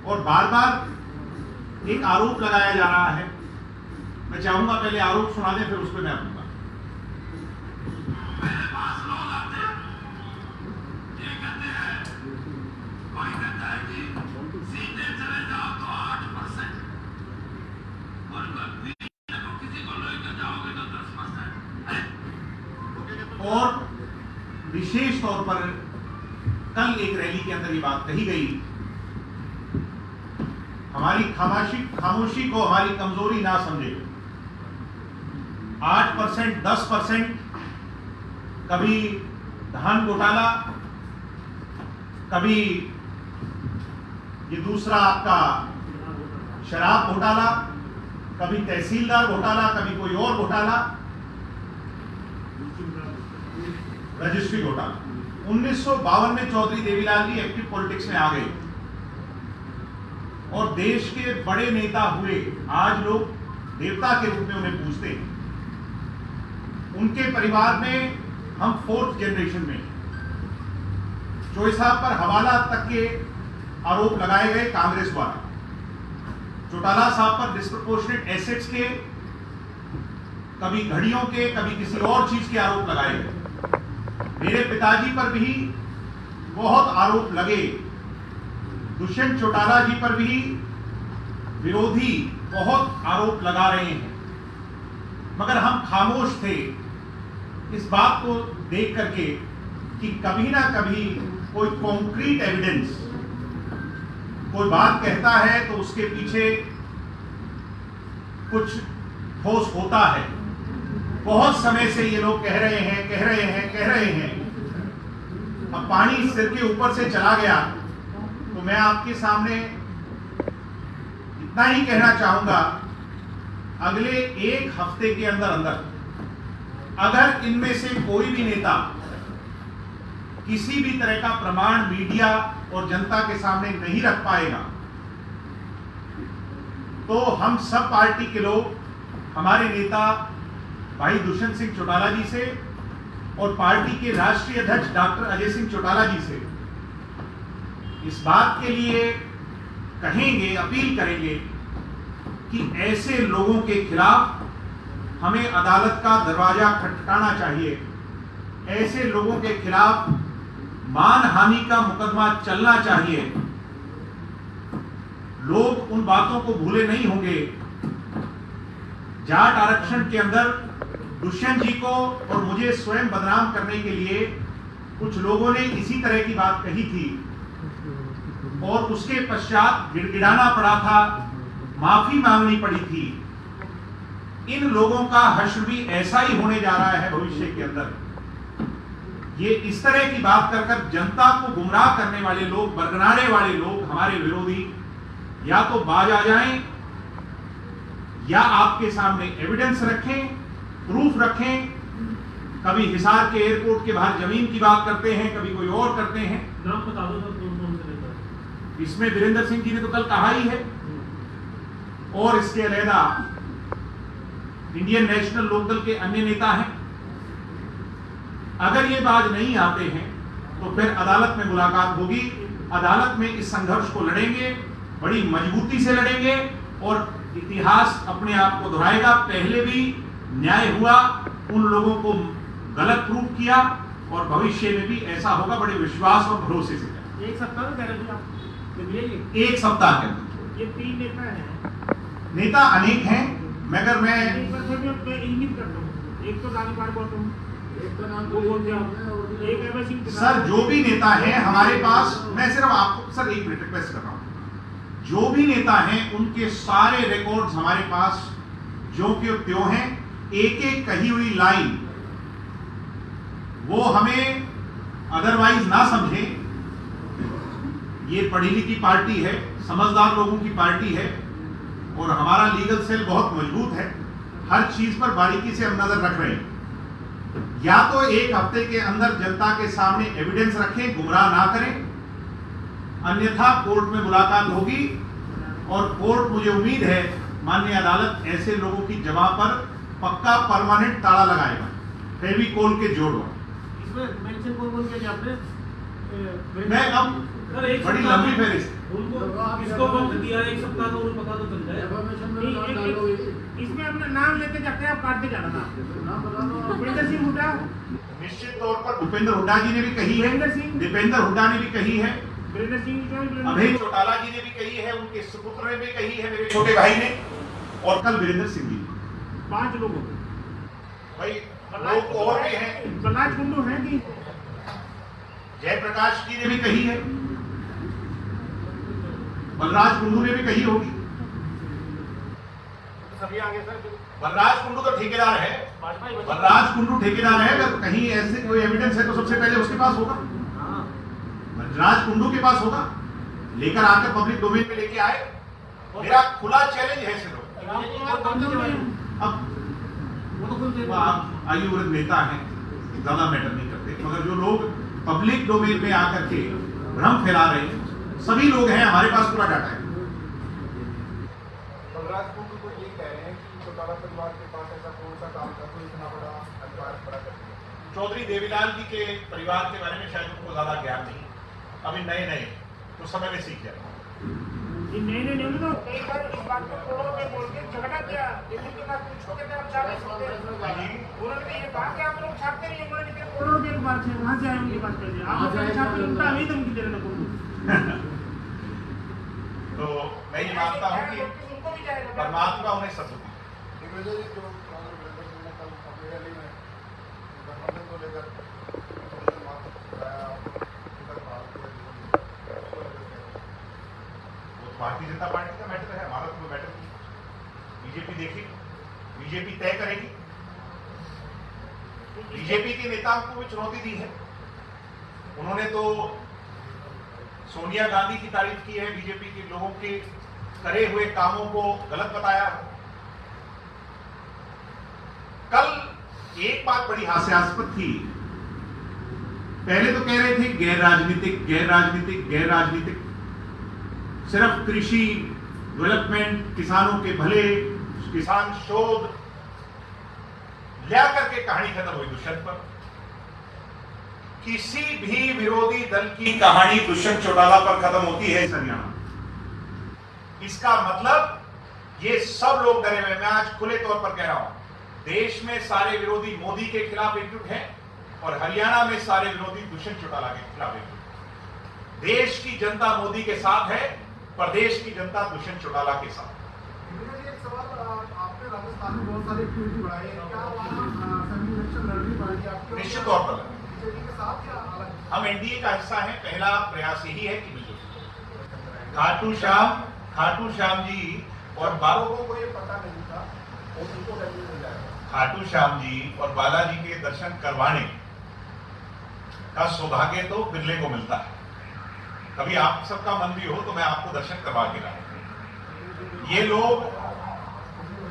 और बार बार एक आरोप लगाया जा रहा है। मैं चाहूंगा पहले आरोप सुना दें, फिर उस पर मैं आऊंगा। और विशेष तौर पर कल एक रैली के अंदर ये बात कही गई, हमारी खामोशी को हमारी कमजोरी ना समझे। 8%, 10%, कभी धान घोटाला, कभी ये दूसरा आपका शराब घोटाला, कभी तहसीलदार घोटाला, कभी कोई और घोटाला, रजिस्ट्री घोटाला। 1952 में चौधरी देवीलाल जी एक्टिव पॉलिटिक्स में आ गए और देश के बड़े नेता हुए। आज लोग देवता के रूप में उन्हें पूजते हैं। उनके परिवार में हम 4th जनरेशन में। चोई साहब पर हवाला तक के आरोप लगाए गए कांग्रेस द्वारा। चौटाला साहब पर डिस्प्रपोर्शनेट एसेट्स के, कभी घड़ियों के, कभी किसी और चीज के आरोप लगाए गए। मेरे पिताजी पर भी बहुत आरोप लगे। दुष्यंत चौटाला जी पर भी विरोधी बहुत आरोप लगा रहे हैं, मगर हम खामोश थे इस बात को देख करके कि कभी ना कभी कोई कॉन्क्रीट एविडेंस, कोई बात कहता है तो उसके पीछे कुछ ठोस होता है। बहुत समय से ये लोग कह रहे हैं। अब पानी सिर के ऊपर से चला गया तो मैं आपके सामने इतना ही कहना चाहूंगा, अगले एक हफ्ते के अंदर अगर इनमें से कोई भी नेता किसी भी तरह का प्रमाण मीडिया और जनता के सामने नहीं रख पाएगा तो हम सब पार्टी के लोग, हमारे नेता भाई दुष्यंत सिंह चौटाला जी से और पार्टी के राष्ट्रीय अध्यक्ष डॉक्टर अजय सिंह चौटाला जी से इस बात के लिए कहेंगे, अपील करेंगे कि ऐसे लोगों के खिलाफ हमें अदालत का दरवाजा खटखटाना चाहिए। ऐसे लोगों के खिलाफ मानहानि का मुकदमा चलना चाहिए। लोग उन बातों को भूले नहीं होंगे। जाट आरक्षण के अंदर दुष्यंत जी को और मुझे स्वयं बदनाम करने के लिए कुछ लोगों ने इसी तरह की बात कही थी और उसके पश्चात गिड़गिड़ाना पड़ा था, माफी मांगनी पड़ी थी। इन लोगों का हश्र भी ऐसा ही होने जा रहा है भविष्य के अंदर। ये इस तरह की बात कर जनता को गुमराह करने वाले लोग, बरगनाने वाले लोग, हमारे विरोधी, या तो बाज आ जाएं या आपके सामने एविडेंस रखें, प्रूफ रखें। कभी हिसार के एयरपोर्ट के बाहर जमीन की बात करते हैं, कभी कोई और करते हैं। नाम बता दो सर, कौन से नेता? इसमें वीरेंद्र सिंह जी ने तो कल कहा ही है, और इसके अलहदा इंडियन नेशनल लोकदल के अन्य नेता हैं। अगर ये बात नहीं आते हैं तो फिर अदालत में मुलाकात होगी। अदालत में इस संघर्ष को लड़ेंगे, बड़ी मजबूती से लड़ेंगे और इतिहास अपने आप को दोहराएगा। पहले भी न्याय हुआ, उन लोगों को गलत प्रूफ किया और भविष्य में भी ऐसा होगा, बड़े विश्वास और भरोसे से। एक सप्ताह कह रहे थे आप, एक सप्ताह के अंदर ये 3 नेता हैं। नेता अनेक हैं, मगर मैं इंगित करता हूँ। एक तो नाम बार बोलता हूँ, एक तो नाम वो बोलते हैं, एक एवं सिंह। सर जो भी नेता हैं हमारे पास, मैं सिर्फ आपको सर एक मिनट रिक्वेस्ट कर रहा हूँ, जो भी नेता हैं उनके सारे रिकॉर्ड्स हमारे पास जो कि त्यों हैं। एक एक कही हुई लाइन वो हमें अदरवाइज ना समझे। ये पढ़ी लिखी पार्टी है, समझदार लोगों की पार्टी है और हमारा लीगल सेल बहुत मजबूत है। हर चीज पर बारीकी से हम नजर रख रहे हैं। या तो एक हफ्ते के अंदर जनता के सामने एविडेंस रखें, गुमराह ना करें, अन्यथा कोर्ट में मुलाकात होगी और कोर्ट, मुझे उम्मीद है माननीय अदालत ऐसे लोगों की जमा पर पक्का परमानेंट ताला लगाएगा, फेविकोल के जोड़। इसमें मेंशन कौन किया आपने? मैं अब बड़ी लंबी फहरिस्त उनको किसको वक्त दिया 1 सप्ताह का उन्हें पता तो चल जाए। इसमें अपना नाम लेते जाते हैं, आप काटते जाना था। भूपेंद्र सिंह हुड्डा, निश्चित तौर पर भूपेंद्र हुड्डा जी ने भी कही है, दीपेंद्र हुड्डा ने भी कही है, वीरेंद्र सिंह अभय चौटाला जी ने भी कही है, उनके सुपुत्र ने भी कही है, मेरे छोटे भाई ने, और कल वीरेंद्र सिंह जी। 5 लोग हो गए। भाई लोग और भी हैं, प्रहलाद कुंडू हैं कि जयप्रकाश जी ने भी कही है, बलराज कुंडू ने भी कही होगी। सभी आगे सर। बलराज कुंडू तो ठेकेदार है, बलराज कुंडू ठेकेदार है, अगर कहीं ऐसे कोई एविडेंस है तो सबसे पहले उसके पास होगा, बलराज कुंडू के पास होगा, लेकर आकर पब्लिक डोमेन में लेके आए। मेरा खुला चैलेंज है ऐसे लोग। अब आप आयु वृद्ध नेता हैं, ज्यादा मैटर नहीं करते, मगर जो लोग पब्लिक डोमेन में आकर के भ्रम फैला रहे हैं, सभी लोग हैं, हमारे पास पूरा डाटा है। बलराज कुंडू को ये कह रहे हैं कि चौटाला परिवार के पास ऐसा कौन सा काम था तो इतना बड़ा अधिकार पड़ा कर दिया। चौधरी देवीलाल जी के परिवार के बारे में शायद उनको ज्यादा ज्ञान नहीं, अभी नए नए तो समय में सीख जाए। ये नए नहीं तो कई बार इस बात को कोड़ों में बोल के झगड़ा किया, लेकिन के बाद कुछ छोटे आप छाप नहीं सकते। उन्होंने ये कहा कि आप लोग छापते नहीं, उन्होंने कहा कोड़ों के बात से वहां से आए उनकी बात कर दिया, आप लोग छापते उनका अभी धमकी दे रहे ना बोलो। तो मैं ये मानता हूँ कि उनको भी जाएगा परमात्मा उन्हें सद्बुद्धि दिग्विजय जी जो वीरेंद्र सिंह ने कल अपनी रैली में गठबंधन को लेकर भारतीय जनता पार्टी का मैटर है, हमारा तो मैटर नहीं। बीजेपी देखेगी, बीजेपी तय करेगी। बीजेपी के नेताओं को भी चुनौती दी है, उन्होंने तो सोनिया गांधी की तारीफ की है, बीजेपी के लोगों के करे हुए कामों को गलत बताया। कल एक बात बड़ी हास्यास्पद थी, पहले तो कह रहे थे गैर राजनीतिक गैर राजनीतिक गैर राजनीतिक, सिर्फ कृषि डेवलपमेंट, किसानों के भले, किसान शोध लिया करके कहानी खत्म हुई दुष्यंत पर। किसी भी विरोधी दल की कहानी दुष्यंत चौटाला पर खत्म होती है हरियाणा। इसका मतलब ये सब लोग डरे हुए, मैं आज खुले तौर पर कह रहा हूं, देश में सारे विरोधी मोदी के खिलाफ एकजुट हैं और हरियाणा में सारे विरोधी दुष्यंत चौटाला के खिलाफ एकजुट। देश की जनता मोदी के साथ है, प्रदेश की जनता दुष्यंत चौटाला के साथ। एक सवाल, आपने राजस्थान में बहुत सारे एक्टिविटी बढ़ाई है, क्या वहाँ इलेक्शन लड़नी पड़ेगी आपको? निश्चित तौर पर बीजेपी के साथ या अलग? हम एनडीए का हिस्सा हैं, पहला प्रयास यही है कि मिलजुल खाटू श्याम जी और लोगों को ये पता नहीं था और उनको रैली मिल जाएगा। खाटू श्याम जी और बालाजी के दर्शन करवाने का सौभाग्य तो बिरले को मिलता है। कभी आप सबका मन भी हो तो मैं आपको दर्शन करवा के लाऊं। ये लोग,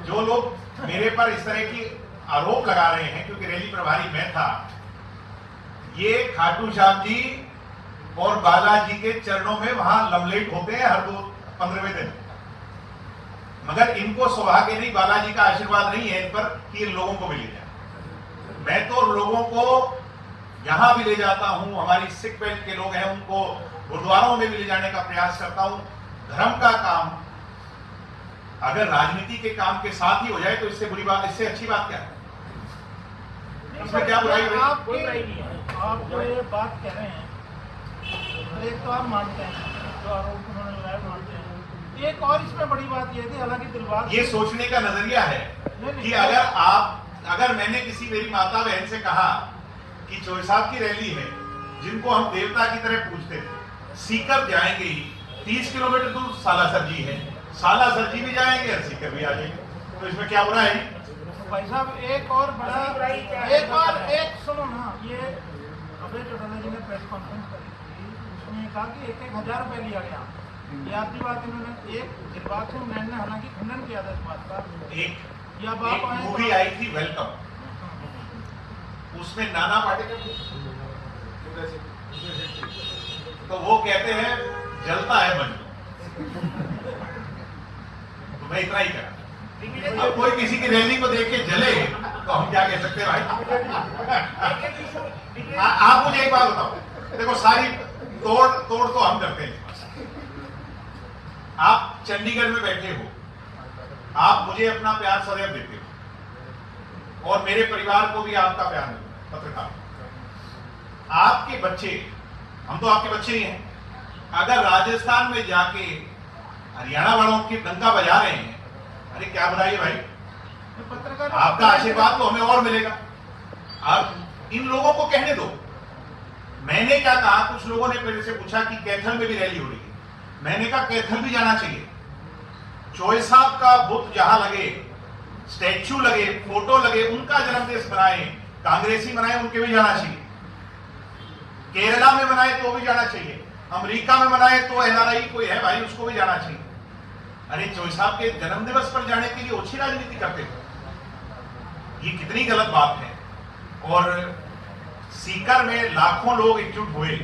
जो लोग मेरे पर इस तरह की आरोप लगा रहे हैं, क्योंकि रैली प्रभारी मैं था, ये खाटू श्याम जी और बालाजी के चरणों में वहां लमलेट होते हैं हर 15वें दिन, मगर इनको सौभाग्य नहीं, बालाजी का आशीर्वाद नहीं है इन पर कि इन लोगों को भी ले जाए। मैं तो लोगों को यहां भी ले जाता हूं, हमारी सिख बेल्ट के लोग हैं उनको गुरुद्वारों में भी ले जाने का प्रयास करता हूं। धर्म का काम अगर राजनीति के काम के साथ ही हो जाए तो इससे बुरी बात, इससे अच्छी बात क्या है? इसमें क्या बुराई है? आप जो ये बात कह रहे हैं, एक तो आप मानते हैं, जो आरोप उन्होंने लगाया मानते हैं, एक और इसमें बड़ी बात ये थी, हालांकि दिलबाग ये सोचने का नजरिया है कि अगर मैंने किसी मेरी माता बहन से कहा कि चोई साहब की रैली है, जिनको हम देवता की तरह पूजते थे, सीकर जाएंगे ही, 30 किलोमीटर दूर सालासर जी है, सालासर जी भी जाएंगे और सीकर भी आ जाएंगे, तो इसमें क्या बुरा है? भाई साहब एक और बड़ा, एक सुनो ना, ये अभय चौटाला जी ने प्रेस कॉन्फ्रेंस करी थी, उसमें कहा कि 1,000 रुपए लिया गया। ये आखिरी बात इन्होंने एक दिलबाग सिंह मैन ने हालांकि खंडन किया था इस बात का। एक मूवी आई थी वेलकम, उसमें नाना पाटेकर, तो वो कहते हैं जलता है मन, तो मैं इतना ही करा। अब कोई किसी की रैली को देख के जले तो हम क्या कह सकते हैं भाई? आप मुझे एक बात बताओ, देखो सारी तोड़ तो हम करते हैं, आप चंडीगढ़ में बैठे हो, आप मुझे अपना प्यार सदैव देते हो और मेरे परिवार को भी आपका प्यार मिलता है। पत्रकार, आपके बच्चे, हम तो आपके बच्चे ही हैं, अगर राजस्थान में जाके हरियाणा वालों की डंका बजा रहे हैं, अरे क्या बुराई है भाई, पत्रकार आपका आशीर्वाद तो हमें और मिलेगा। आप इन लोगों को कहने दो। मैंने क्या कहा, कुछ लोगों ने मेरे से पूछा कि कैथल में भी रैली हो रही है, मैंने कहा कैथल भी जाना चाहिए। चोए साहब का बुत जहां लगे, स्टैच्यू लगे, फोटो लगे, उनका जन्मदिन बनाए, कांग्रेसी बनाए, उनके भी जाना चाहिए। केरला में बनाए तो भी जाना चाहिए, अमेरिका में बनाए तो एनआरआई कोई है भाई, उसको भी जाना चाहिए। अरे चोए साहब के जन्म दिवस पर जाने के लिए ओछी राजनीति करते हो, ये कितनी गलत बात है। और सीकर में लाखों लोग एकजुट हुए,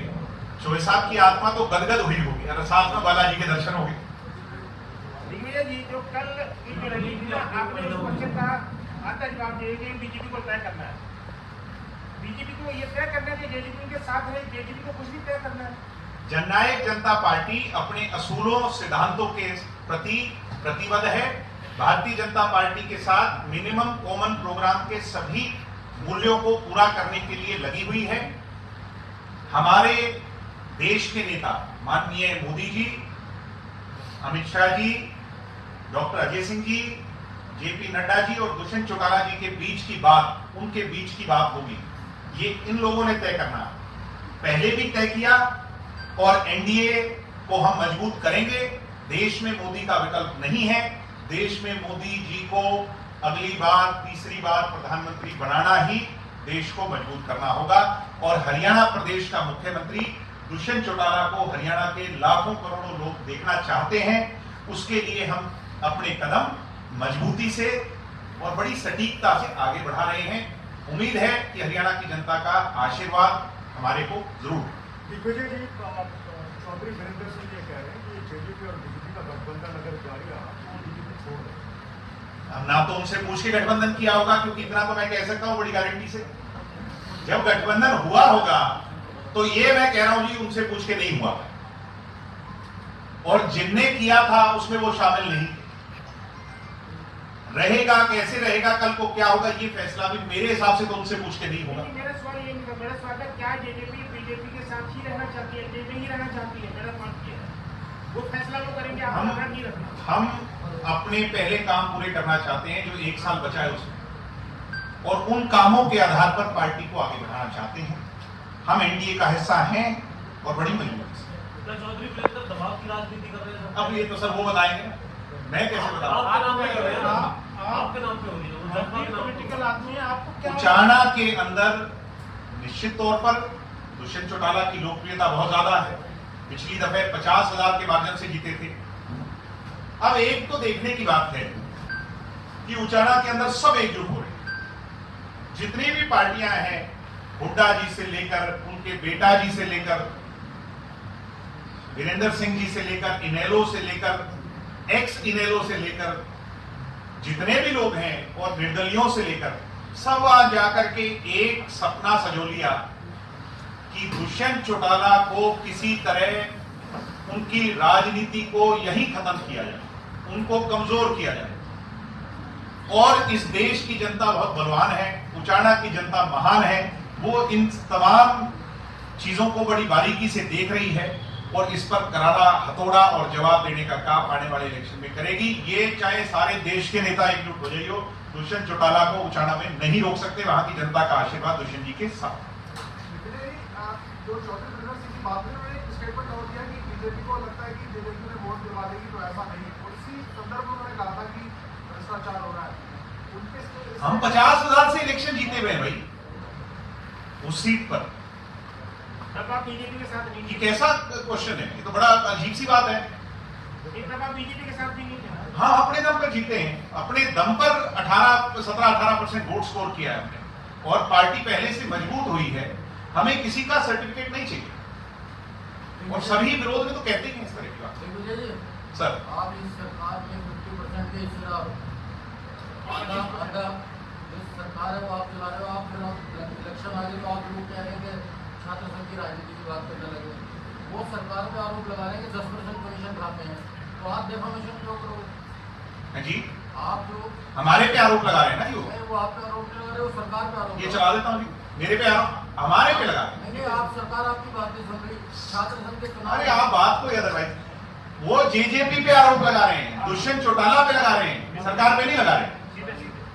चोए साहब की आत्मा तो गदगद हुई होगी, अगर साथ में बालाजी के दर्शन हो गए। दिग्विजय जी, जो कल की जो रैली थी ना, आपने जो क्वेश्चन कहा, आता जवाब दिए कि बीजेपी को तय करना है, बीजेपी को ये तय करना है कि जेजेपी के साथ है, जेजेपी को कुछ भी तय करना है। जननायक जनता पार्टी अपने असूलों सिद्धांतों के प्रति प्रतिबद्ध है। भारतीय जनता पार्टी के साथ मिनिमम कॉमन प्रोग्राम के सभी मूल्यों को पूरा करने के लिए लगी हुई है। हमारे देश के नेता माननीय मोदी जी, अमित शाह जी, डॉक्टर अजय सिंह जी, जेपी नड्डा जी और दुष्यंत चौटाला जी के बीच की बात, उनके बीच की बात होगी, ये इन लोगों ने तय करना, पहले भी तय किया और एनडीए को हम मजबूत करेंगे। देश में मोदी का विकल्प नहीं है, देश में मोदी जी को अगली बार, तीसरी बार प्रधानमंत्री बनाना ही देश को मजबूत करना होगा। और हरियाणा प्रदेश का मुख्यमंत्री दुष्यंत चौटाला को हरियाणा के लाखों करोड़ों लोग देखना चाहते हैं, उसके लिए हम अपने कदम मजबूती से और बड़ी सटीकता से आगे बढ़ा रहे हैं। उम्मीद है कि हरियाणा की जनता का आशीर्वाद हमारे को जरूर। दिग्विजय जी, चौधरी वीरेंद्र सिंह ये कह रहे हैं कि जेजेपी और बीजेपी का गठबंधन अगर जारी रहा तो बीजेपी छोड़ दें। हम ना तो उनसे पूछ के गठबंधन किया होगा, क्योंकि इतना तो मैं कह सकता हूं बड़ी गारंटी से, जब गठबंधन हुआ होगा तो ये मैं कह रहा हूं जी, उनसे पूछ के नहीं हुआ, और जिनने किया था उसमें वो शामिल नहीं रहेगा। कैसे रहेगा, कल को क्या होगा, ये फैसला भी मेरे हिसाब से तो उनसे पूछ के नहीं होगा। मेरा सवाल ये नहीं था, मेरा सवाल है क्या जेजेपी बीजेपी के साथ ही रहना चाहती है, जेजेपी ही रहना चाहती है, मेरा सवाल ये है। वो फैसला वो करेंगे, आप अपना नहीं रखना। हम अपने पहले काम पूरे करना चाहते हैं, जो 1 साल बचा है उसमें, और उन कामों के आधार पर पार्टी को आगे बढ़ाना चाहते हैं। हम एनडीए का हिस्सा हैं और बड़ी मजबूती से। चौधरी वीरेंद्र दबाव की राजनीति कर रहे हैं। अब ये तो सर वो बताएंगे, मैं कैसे बताऊं। आपके नाम पे कर रहे हैं, आपके नाम पे हो रही है, आप भी पॉलिटिकल आदमी है, आपको क्या उचाना के अंदर निश्चित तौर पर दुष्यंत चौटाला की लोकप्रियता बहुत ज्यादा है। पिछली दफे 50,000 के मार्जिन से जीते थे। अब एक तो देखने की बात है कि उचाना के अंदर सब एकजुट हो रहे हैं, जितनी भी पार्टियां हैं, हुड्डा जी से लेकर उनके बेटा जी से लेकर वीरेंद्र सिंह जी से लेकर इनेलो से लेकर एक्स इनेलो से लेकर जितने भी लोग हैं और निर्दलियों से लेकर सब आज जाकर के एक सपना सजो लिया कि दुष्यंत चौटाला को किसी तरह उनकी राजनीति को यही खत्म किया जाए, उनको कमजोर किया जाए। और इस देश की जनता बहुत बलवान है, उचाना की जनता महान है, वो इन तमाम चीजों को बड़ी बारीकी से देख रही है और इस पर करारा हथौड़ा और जवाब देने का काम आने वाले इलेक्शन में करेगी। ये चाहे सारे देश के नेता एकजुट हो जाइए, दुष्यंत चौटाला को उचाना में नहीं रोक सकते। वहां की जनता का आशीर्वाद दुष्यंत जी के साथ। जो चौधरी वीरेंद्र सिंह की बात में एक स्टेटमेंट और दिया कि बीजेपी को लगता है कि जेजेपी में वोट दिलवा देगी, तो ऐसा नहीं है। और इसी संदर्भ में उन्होंने कहा था कि भ्रष्टाचार हो रहा है उनके। हम 50,000 से इलेक्शन जीते हुए हैं भाई उस सीट पर। तब आप बीजेपी के साथ नहीं ये कैसा क्वेश्चन है, ये तो बड़ा अजीब सी बात है। तब आप बीजेपी के साथ भी नहीं थे। हाँ, अपने दम पर जीते हैं, अपने दम पर 17-18% वोट स्कोर किया है हमने, और पार्टी पहले से मजबूत हुई है। हमें किसी का सर्टिफिकेट नहीं चाहिए, और सभी विरोध में तो कहते ही हैं इस तरह की बात। सर, आप इस सरकार में 50% के खिलाफ आधा जो सरकार है वो आप चला रहे हो। आप फिर इलेक्शन आ गए तो आप लोग कह रहे हैं कि छात्र संघ की राजनीति की बात करने लगे। वो सरकार पे आरोप लगा रहे हैं कि 10% कमीशन खाते हैं। तो आप डेफामेशन क्यों करोगे? हाँ जी, आप जो हमारे पे आरोप लगा रहे हैं ना जी वो आप पे आरोप लगा रहे हो, सरकार पे आरोप ये लगा चला देता हूँ जी, मेरे पे आरोप हमारे पे लगा रहे हैं। नहीं, आप सरकार आपकी बात नहीं सुन रही। छात्र संघ के चुनाव अरे आप बात को अदरवाइज वो जेजेपी पे आरोप लगा रहे हैं, दुष्यंत चौटाला पे लगा रहे हैं, सरकार पे नहीं लगा रहे हैं।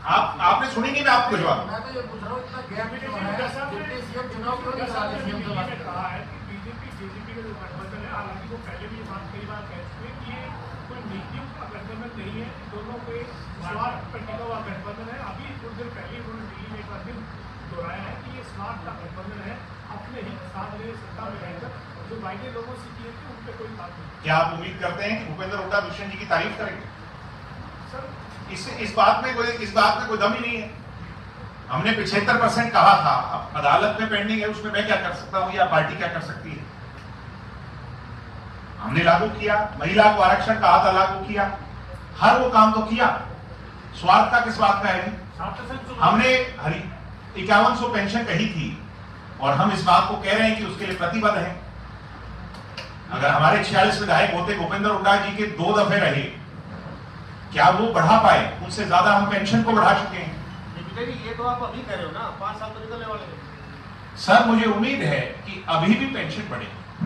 आपने सुनी नहीं, मैं आपको जवाब मैं तो ये पूछ रहा हूँ, इतना गैप क्यों है? डिप्टी सीएम चुनाव क्यों नहीं करा रहे सीएम से बात? कहा है कि बीजेपी जेजेपी का जो गठबंधन है, हालांकि वो पहले भी ये बात कई बार कह चुके हैं कि ये कोई नीतियों का गठबंधन नहीं है, दोनों के स्वार्थ पर टिका हुआ गठबंधन है। अभी कुछ दिन पहले उन्होंने दिल्ली में एक बार फिर दोहराया है कि ये स्वार्थ का गठबंधन है, अपने ही साथ में सत्ता में रहकर जो वायदे लोगों से किए थे उन पर कोई बात नहीं। क्या आप उम्मीद करते हैं कि भूपेंद्र हुड्डा दुष्यंत जी की तारीफ करेंगे? सर इस बात में कोई दम ही नहीं है। हमने 75% कहा था, अब अदालत में पेंडिंग है, उसमें मैं क्या कर सकता हूं या पार्टी क्या कर सकती है? हमने लागू किया, महिला को आरक्षण कहा था लागू किया, हर वो काम तो किया। स्वार्थ का किस बात का है जी? हमने 5100 पेंशन कही थी और हम इस बात को कह रहे हैं कि उसके लिए प्रतिबद्ध हैं। अगर हमारे 46 विधायक होते, भूपेंद्र हुड्डा जी के 2 दफे रहे, क्या वो बढ़ा पाए? उनसे ज्यादा हम पेंशन को बढ़ा चुके हैं। ये तो आप अभी कह रहे हो ना, 5 साल तो निकलने वाले हैं। सर मुझे उम्मीद है कि अभी भी पेंशन बढ़ेगी।